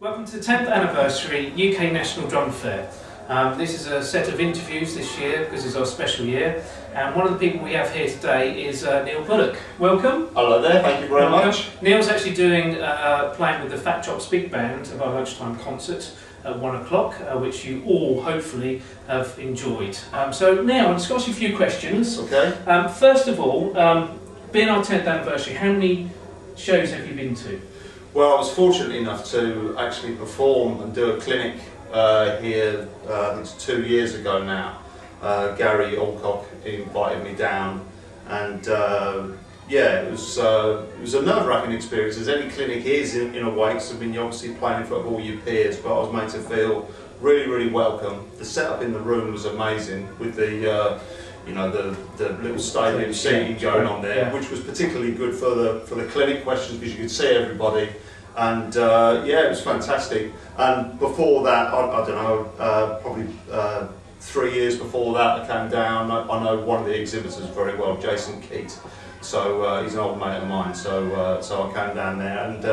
Welcome to the 10th anniversary UK National Drum Fair. This is a set of interviews this year because it's our special year, and one of the people we have here today is Neil Bullock. Welcome. Hello there, thank you very much. Neil's actually doing playing with the Fat Chops Big Band of our lunchtime concert at 1 o'clock, which you all hopefully have enjoyed. So Neil, I'll just ask you a few questions. Okay. First of all, being our 10th anniversary, how many shows have you been to? Well, I was fortunate enough to actually perform and do a clinic here, I think it's 2 years ago now. Gary Alcock invited me down, and yeah, it was a nerve-wracking experience, as any clinic is in a way, because I mean, you're obviously playing in front of all your peers, but I was made to feel really, really welcome. The setup in the room was amazing, with the you know, the little stadium seating going on there, which was particularly good for the clinic questions, because you could see everybody, and yeah, it was fantastic. And before that, I don't know, probably 3 years before that, I came down. I know one of the exhibitors very well, Jason Keat, so he's an old mate of mine. So so I came down there, and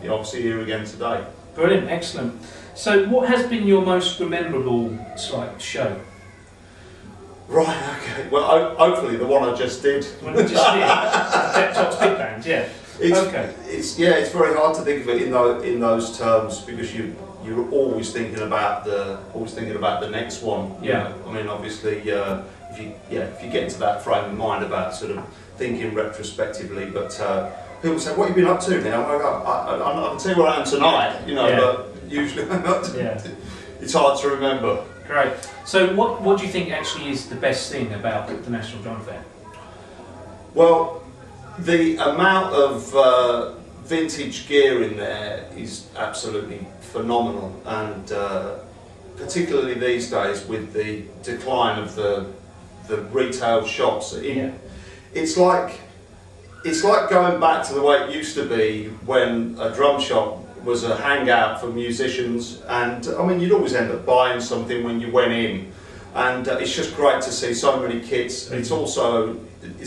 you're obviously here again today. Brilliant, excellent. So, what has been your most memorable show? Right, okay. Well, hopefully the one I just did. The one you just did? Fat Chops Big Band, yeah. It's very hard to think of it in those terms, because you're always thinking about the next one. Yeah. Know? I mean, obviously, if you get into that frame of mind about sort of thinking retrospectively, but people say, "What have you been up to now?" I can tell you where I am tonight, you know, but usually it's hard to remember. Great. So what do you think actually is the best thing about the National Drum Fair? Well, the amount of vintage gear in there is absolutely phenomenal, and particularly these days with the decline of the retail shops. It's like going back to the way it used to be, when a drum shop was a hangout for musicians, and I mean, you'd always end up buying something when you went in, and it's just great to see so many kits. It's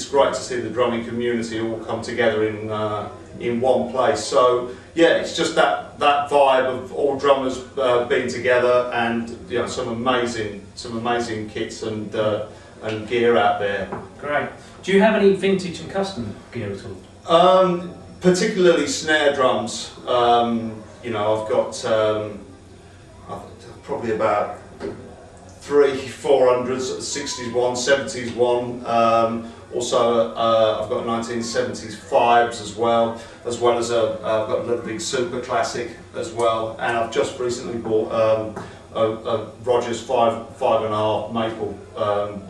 great to see the drumming community all come together in one place. So yeah, it's just that vibe of all drummers being together, and you know, some amazing kits and gear out there. Great. Do you have any vintage and custom gear at all? Particularly snare drums. You know, I've got probably about 300-400s, 60s one, 70s one. Also, I've got 1970s fives as well as I've got a little big super classic as well. And I've just recently bought a Rogers 5.5 maple.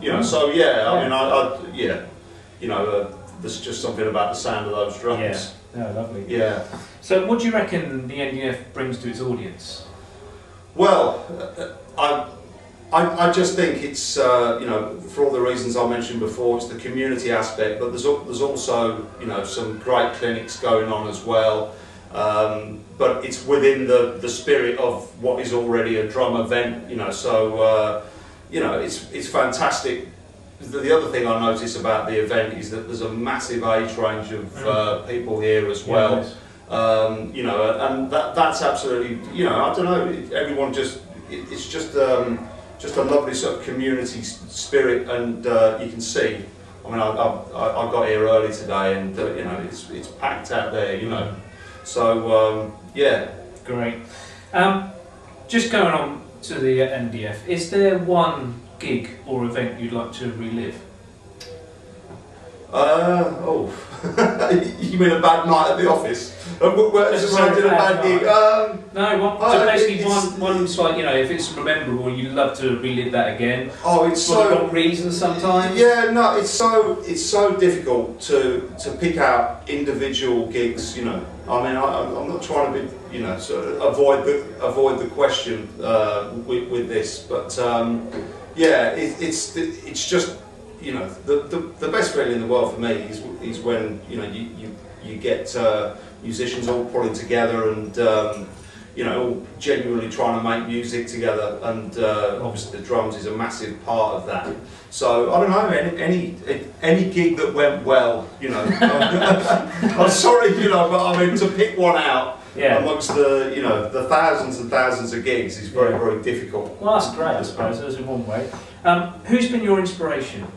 You know, so yeah, I mean, you know, there's just something about the sound of those drums. Yeah, lovely. Yeah. So what do you reckon the NDF brings to its audience? Well, I just think it's, you know, for all the reasons I mentioned before, it's the community aspect, but there's also, you know, some great clinics going on as well. But it's within the spirit of what is already a drum event, you know, so, you know, it's fantastic. The other thing I notice about the event is that there's a massive age range of people here as well. You know, and that's absolutely, you know, I don't know, everyone it's just a lovely sort of community spirit, and you can see. I mean, I got here early today, and you know, it's packed out there, you know. So yeah. Great. Just going on to the NDF, is there one gig or event you'd like to relive? You mean a bad night at the office? When I did a bad gig? No, so basically one's like, you know, if it's memorable, you'd love to relive that again. Oh, it's for the wrong reasons sometimes. Yeah, no, it's so difficult to pick out individual gigs. You know, I mean, I'm not trying to be, you know, sort of avoid the question with this, but yeah, it's just, you know, the best feeling in the world for me is when, you know, you get musicians all pulling together, and you know, all genuinely trying to make music together, and obviously the drums is a massive part of that. So I don't know, any gig that went well, you know. I'm sorry, you know, but I mean, to pick one out amongst the, you know, the thousands and thousands of gigs is very, very difficult. Well, that's great, I suppose. That's in one way. Who's been your inspiration?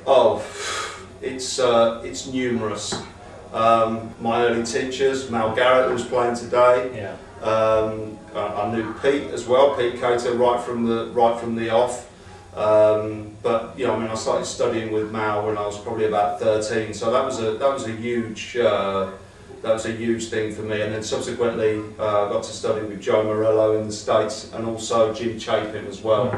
Oh, it's numerous. My early teachers, Mal Garrett, who's playing today. Yeah. I knew Pete as well, Pete Cater, right from the off. But you know, I mean, I started studying with Mal when I was probably about 13, so that was a huge thing for me. And then subsequently, I got to study with Joe Morello in the States, and also Jim Chapin as well.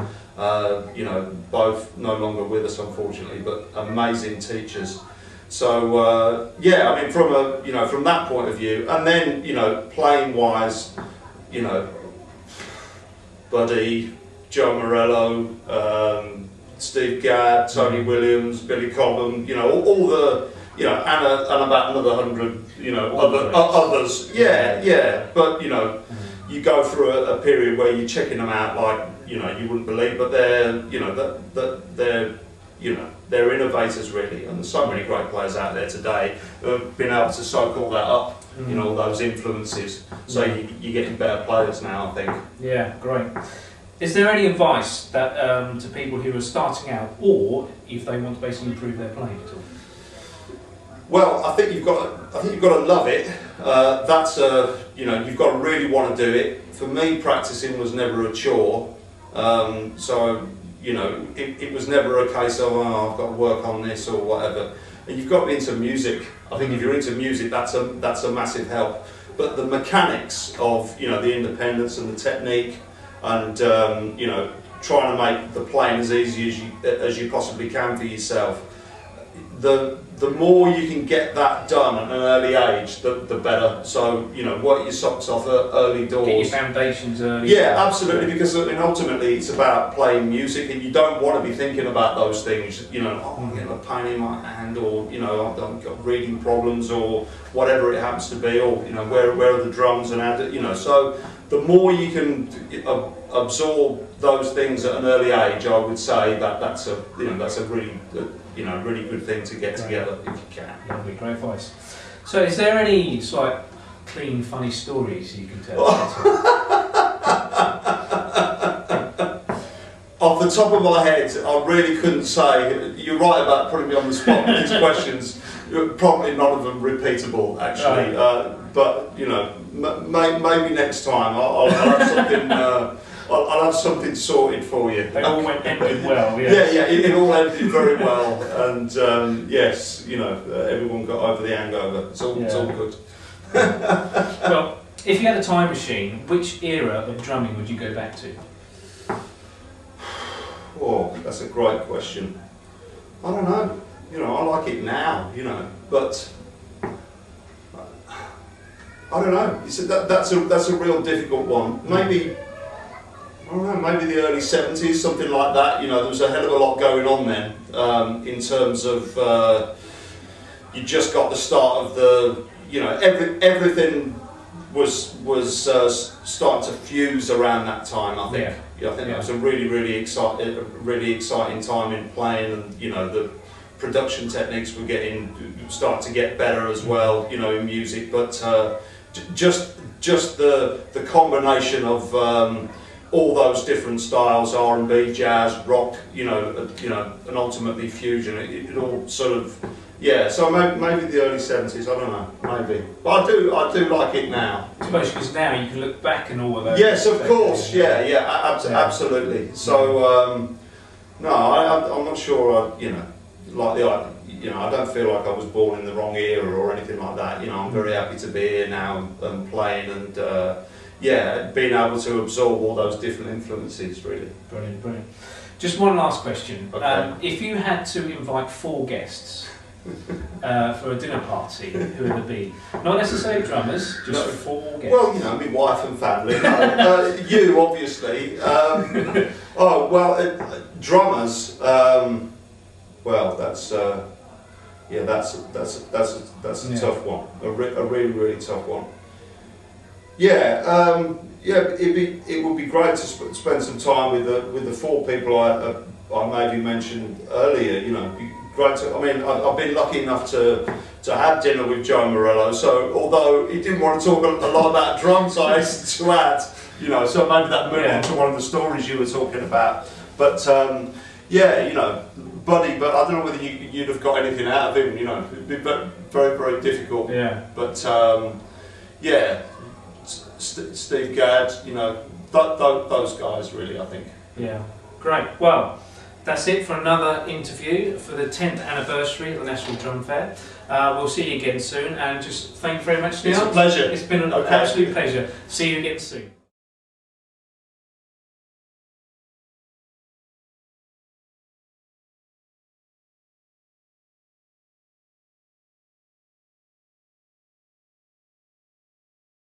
You know, both no longer with us, unfortunately, but amazing teachers. So yeah, I mean, from that point of view, and then, you know, playing wise, you know, Buddy, Joe Morello, Steve Gadd, Tony Williams, Billy Cobham, you know, all the, you know, and about another 100, you know, others. Yeah. But you know, you go through a period where you're checking them out like, you know, you wouldn't believe, but they're, you know, they're, you know, they're innovators really, and there's so many great players out there today who have been able to soak all that up, you know, all those influences. So you're getting better players now, I think. Yeah, great. Is there any advice that to people who are starting out, or if they want to basically improve their playing at all? Well, I think you've got to love it. That's you know, you've got to really want to do it. For me, practicing was never a chore. So you know, it was never a case of, oh, I've got to work on this or whatever. And you've got to be into music. I think if you're into music, that's a massive help. But the mechanics of, you know, the independence and the technique, and you know, trying to make the playing as easy as you possibly can for yourself. The more you can get that done at an early age, the better. So, you know, work your socks off at early doors. Get your foundations early. Yeah, absolutely, because I mean, ultimately it's about playing music, and you don't want to be thinking about those things, you know, oh, I'm getting a pain in my hand, or, you know, I've got reading problems, or whatever it happens to be, or, you know, where are the drums, and, you know, so the more you can absorb those things at an early age, I would say that's a really you know, really good thing to get together if you can. Yeah, that'd be great advice. So, is there any like clean, funny stories you can tell? Off the top of my head, I really couldn't say. You're right about putting me on the spot with these questions. Probably none of them repeatable, actually. But you know, maybe next time I'll have something. I'll have something sorted for you. They all ended well, yes. Yeah, it all ended very well, and yes, you know, everyone got over the hangover. It's all good. Well, if you had a time machine, which era of drumming would you go back to? Oh, that's a great question. I don't know. You know, I like it now. You know, but I don't know. You said that's a real difficult one. Maybe. I don't know, maybe the early 70s, something like that. You know, there was a hell of a lot going on then, in terms of you just got the start of the, you know, everything was starting to fuse around that time. I think. Yeah, I think that was a really exciting time in playing, and you know, the production techniques were starting to get better as well. You know, in music, but just the combination of all those different styles, R&B, jazz, rock, you know, and ultimately fusion. It all sort of, yeah. So maybe the early 70s. I don't know, maybe. But I do like it now. Especially because now you can look back and all of those. Yes, of course. Yeah, absolutely. So no, I'm not sure. You know, like I don't feel like I was born in the wrong era or anything like that. You know, I'm very happy to be here now and playing, and yeah, being able to absorb all those different influences, really. Brilliant. Just one last question. Okay. If you had to invite 4 guests for a dinner party, who would it be? Not necessarily drummers, just 4 guests. Well, you know, my wife and family. You, obviously. Oh, well, drummers. Well, that's a tough one. A really tough one. Yeah, it would be great to spend some time with the four people I maybe mentioned earlier. You know, be great to. I mean, I've been lucky enough to have dinner with Joe Morello. So although he didn't want to talk a lot about drums, I hastened to add. You know, so maybe that moved on to one of the stories you were talking about. But yeah, you know, buddy. But I don't know whether you'd have got anything out of him. You know, it'd be very, very difficult. Yeah. But yeah, Steve Gadd, you know, those guys really, I think. Yeah, great. Well, that's it for another interview for the 10th anniversary of the National Drum Fair. We'll see you again soon, and just thank you very much, Neil. It's a pleasure. It's been an absolute pleasure. See you again soon.